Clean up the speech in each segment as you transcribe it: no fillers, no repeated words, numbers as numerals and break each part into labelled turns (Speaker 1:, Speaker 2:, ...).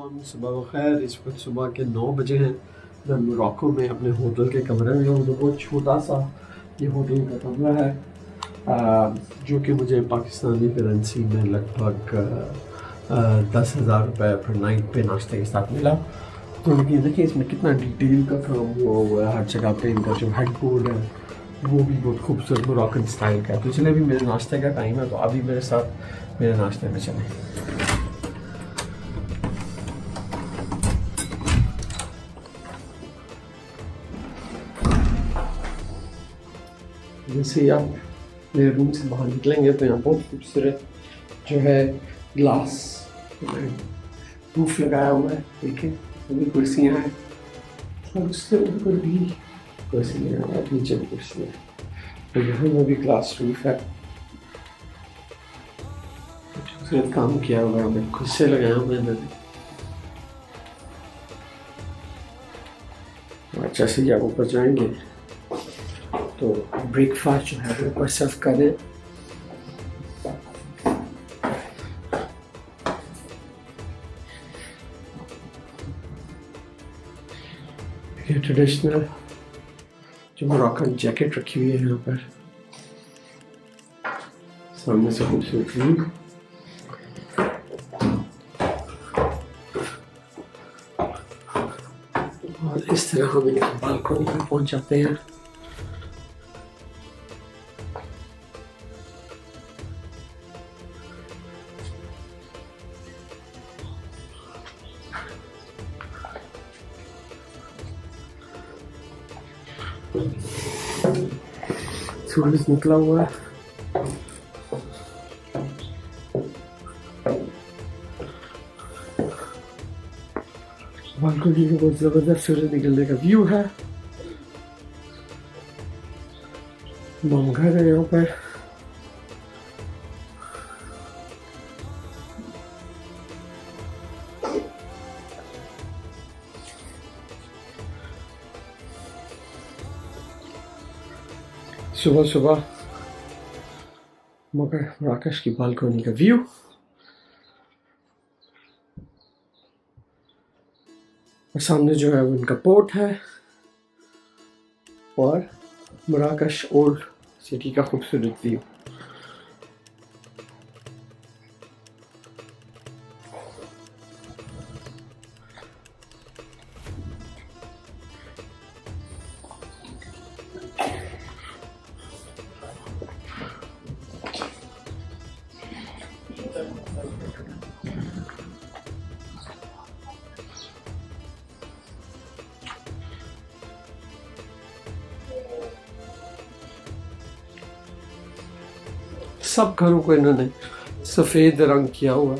Speaker 1: तमाम सुबह खैर। इस वक्त सुबह के 9 बजे हैं। मैं मोरक्को में अपने होटल के कमरे में हूँ। तो बहुत छोटा सा ये होटल का कमरा है, जो कि मुझे पाकिस्तानी करेंसी में लगभग 10,000 रुपये पर नाइट पे नाश्ते के साथ मिला। तो लेकिन देखिए इसमें कितना डिटेल का काम हुआ है। हर जगह पे इनका जो हेड बोर्ड है वो भी बहुत खूबसूरत मोरक्कन स्टाइल का है। तो इसलिए भी मेरे नाश्ते का टाइम है, तो अभी मेरे साथ मेरे नाश्ते में चलें। जैसे ही आप मेरे रूम से बाहर निकलेंगे तो यहाँ बहुत खूबसूरत जो है ग्लास रूफ लगाया हुआ है। देखिए अभी कुर्सियाँ हैं और उससे ऊपर भी कुर्सियाँ हैं, नीचे भी कुर्सियाँ हैं। तो यहाँ में भी ग्लास रूफ है। खूबसूरत काम किया हुआ है, मैं खुद से लगाया हुआ है मैंने। और जैसे ही आप ऊपर जाएंगे तो ब्रेकफास्ट जो है वो ऊपर सर्व करें। ये ट्रेडिशनल जो मोरक्कन जैकेट रखी हुई है यहाँ पर, सामने से खूबसूरत व्यू। और इस तरह हम एक बालकनी में पहुंच जाते हैं। सूरज निकला हुआ है। बालकनी में बहुत जबरदस्त सूरज निकलने का व्यू है। बम घर है यहाँ पर। सुबह सुबह मराकश की बालकनी का व्यू। और सामने जो है वो इनका पोर्ट है और मराकश ओल्ड सिटी का खूबसूरत व्यू। सब घरों को इन्होंने सफेद रंग किया हुआ।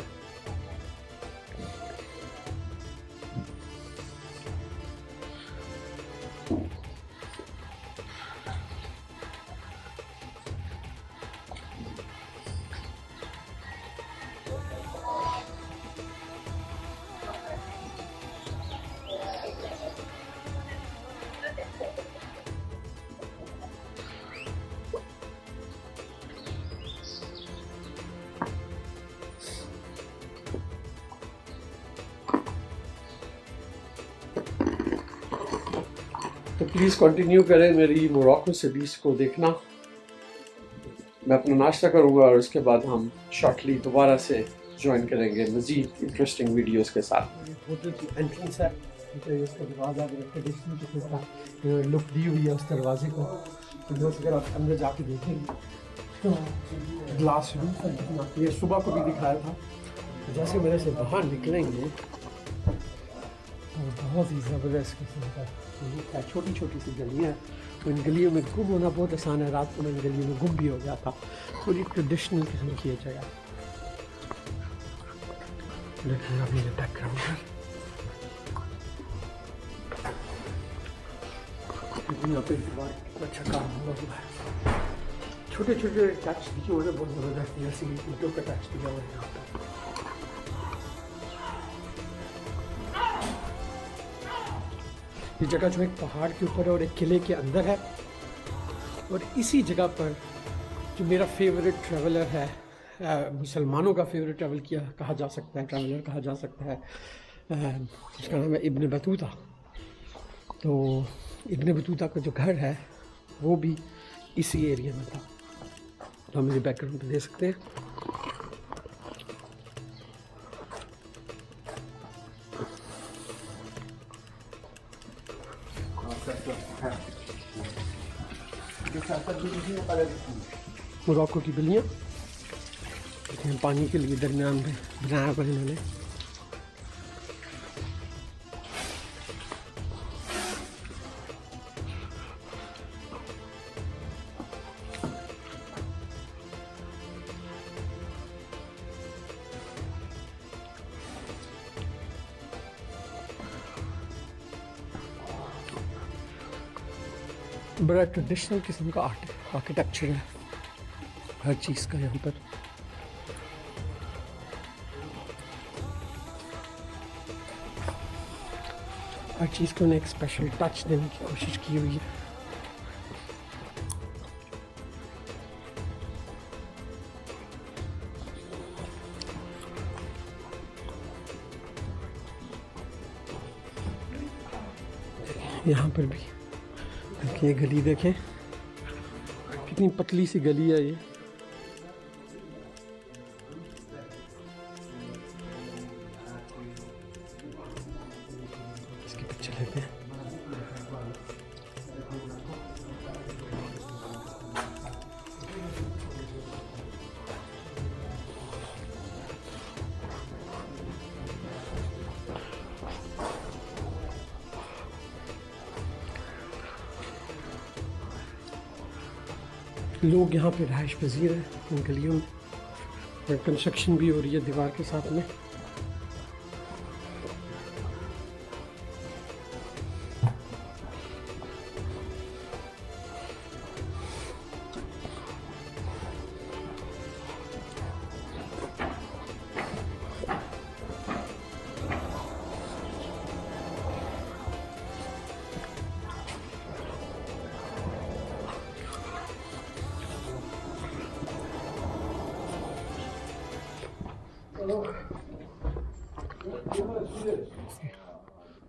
Speaker 1: तो प्लीज़ कंटिन्यू करें मेरी मोरक्को सिटीज़ को देखना। मैं अपना नाश्ता करूँगा और उसके बाद हम शॉर्टली दोबारा से ज्वाइन करेंगे मज़ीद इंटरेस्टिंग वीडियोस के साथ। होटल की एंट्रेंस है, इसका दरवाज़ा ट्रेडिशनल लुक दी हुई है उस दरवाजे को। तो अगर आप अंदर जाके देखेंगे तो ग्लास रूफ है। ये सुबह को भी दिखाया था। तो जैसे मेरे से बाहर निकलेंगे बहुत ही ज़बरदस्त किस्म का छोटी छोटी सी गलियाँ हैं। तो इन गलियों में गुम होना बहुत आसान है। रात को मैं इन गलियों में गुम भी हो गया था। थोड़ी ट्रेडिशनल किस्म की है जगह। लेकिन अभी ये बैकग्राउंड है, यहाँ पे अच्छा काम हुआ है। छोटे छोटे टच दिखे हुए बहुत ज़बरदस्त, जैसे ईंटों का टच दिया हुआ है यहाँ पर। ये जगह जो एक पहाड़ के ऊपर है और एक किले के अंदर है। और इसी जगह पर जो मेरा फेवरेट ट्रैवलर है, मुसलमानों का फेवरेट ट्रैवल किया कहा जा सकता है, ट्रैवलर कहा जा सकता है, उसका नाम है इब्न बतूता। तो इब्न बतूता का जो घर है वो भी इसी एरिया में था। तो हम मेरे बैकग्राउंड पे दे सकते हैं। मोरक्को की बिल्लियाँ पानी के लिए दरमियान में बनाया हुआ इन्होंने। बड़ा ट्रेडिशनल किस्म का आर्किटेक्चर है हर चीज़ का यहाँ पर। हर चीज़ को उन्हें एक स्पेशल टच देने की कोशिश की हुई है। यहाँ पर भी ये गली देखें, कितनी पतली सी गली है ये। इसकी पिक्चर लेते हैं। लोग यहाँ पे रहाइश पजीर है इन गलियों में, और कंस्ट्रक्शन भी हो रही है दीवार के साथ में।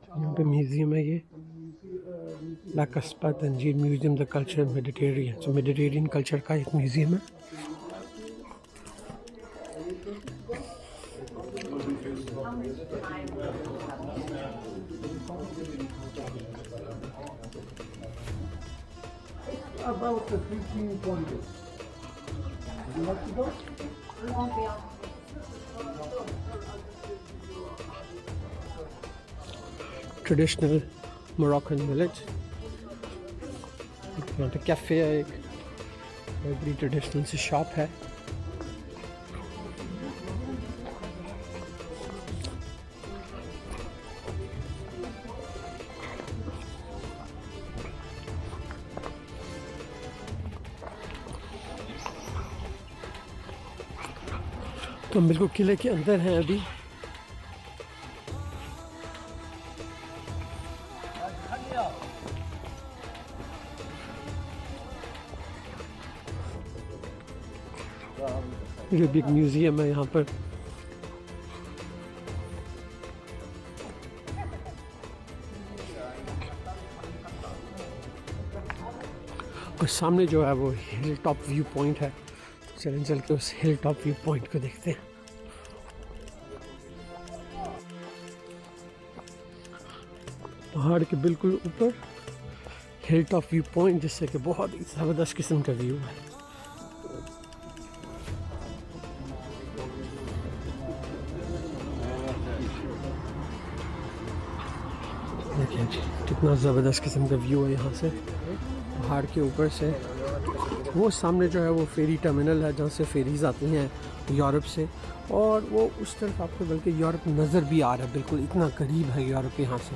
Speaker 1: यहाँ पे म्यूजियम है ये ला कस्बा Tanzeer museum the culture Mediterranean. तो मेडिटेरियन कल्चर का एक म्यूजियम है।
Speaker 2: About 15 points. You want to go?
Speaker 1: Traditional Moroccan village. यहाँ पे कैफ़े है, एक बड़ी ट्रेडिशनल सी शॉप है। तो हम बिल्कुल किले के अंदर हैं अभी। ये भी एक म्यूजियम है यहाँ पर। और सामने जो है वो हिल टॉप व्यू पॉइंट है। तो चलें चल के उस हिल टॉप व्यू पॉइंट को देखते हैं। पहाड़ के बिल्कुल ऊपर हिल टॉप व्यू पॉइंट, जिससे कि बहुत ही ज़बरदस्त किस्म का व्यू है। देखिए कितना ज़बरदस्त किस्म का व्यू है यहाँ से पहाड़ के ऊपर से। वो सामने जो है वो फेरी टर्मिनल है जहाँ से फेरीज आती हैं यूरोप से, और वो उस तरफ आपको बल्कि यूरोप नज़र भी आ रहा है, बिल्कुल इतना करीब है यूरोप यहाँ से।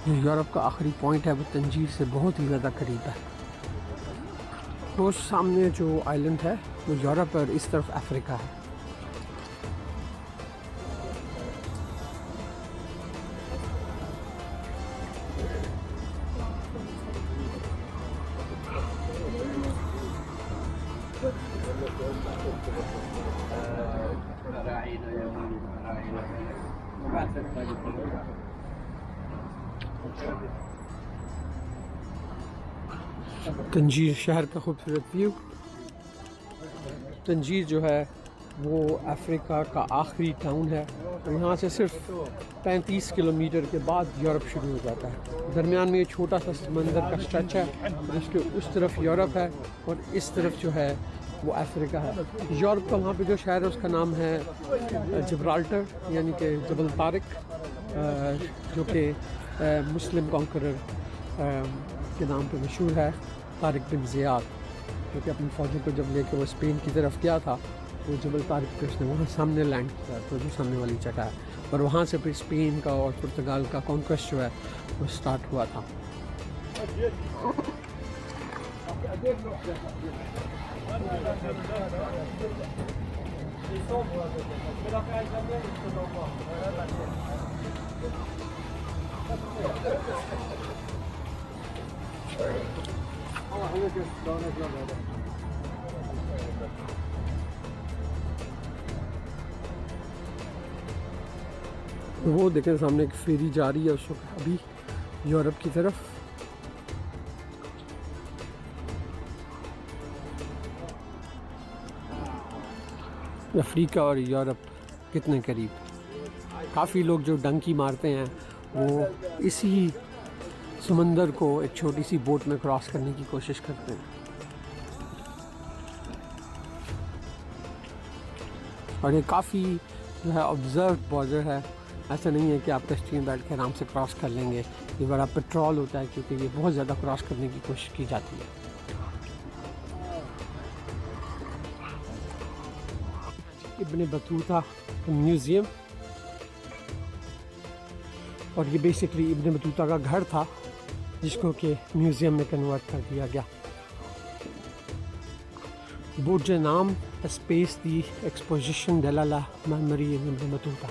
Speaker 1: जो यूरोप का आखिरी पॉइंट है वो तंजीर से बहुत ही ज़्यादा करीब है। वो सामने जो आइलैंड है वो यूरोप और इस तरफ अफ्रीका है। तंजीर शहर का खूबसूरत व्यू। तंजीर जो है वो अफ्रीका का आखिरी टाउन है और यहाँ से सिर्फ 35 किलोमीटर के बाद यूरोप शुरू हो जाता है। दरमियान में ये छोटा सा समंदर का स्ट्रेच है जिसके उस तरफ यूरोप है और इस तरफ जो है वो अफ्रीका है। यूरोप का वहाँ पे जो शहर है उसका नाम है जिब्राल्टर यानी कि जबल तारिक, जो कि मुस्लिम कॉन्करर के नाम पे मशहूर है, तारिक बिन ज़ियाद, जो कि अपनी फ़ौजों को जब लेकर वो स्पेन की तरफ गया था तो जबल तारिक पे उसने वहाँ सामने लैंड किया, तो जो सामने वाली जगह है, और वहाँ से फिर स्पेन का और पुर्तगाल का कॉन्क्वेस्ट जो है वो स्टार्ट हुआ था। वो देखें सामने एक फेरी जा रही है उस वक्त अभी यूरोप की तरफ। अफ्रीका और यूरोप कितने करीब। काफ़ी लोग जो डंकी मारते हैं वो इसी समंदर को एक छोटी सी बोट में क्रॉस करने की कोशिश करते हैं। और ये काफ़ी जो है ऑब्जर्व बॉर्डर है, ऐसा नहीं है कि आप कश्ती में बैठ के आराम से क्रॉस कर लेंगे। ये बड़ा पेट्रोल होता है क्योंकि ये बहुत ज़्यादा क्रॉस करने की कोशिश की जाती है। इब्न बतूता म्यूज़ियम, और ये बेसिकली इब्न बतूता का घर था जिसको कि म्यूज़ियम में कन्वर्ट कर दिया गया। बुर्ज नाम स्पेस दी एक्सपोजिशन डेला मेमोरी इब्न बतूता।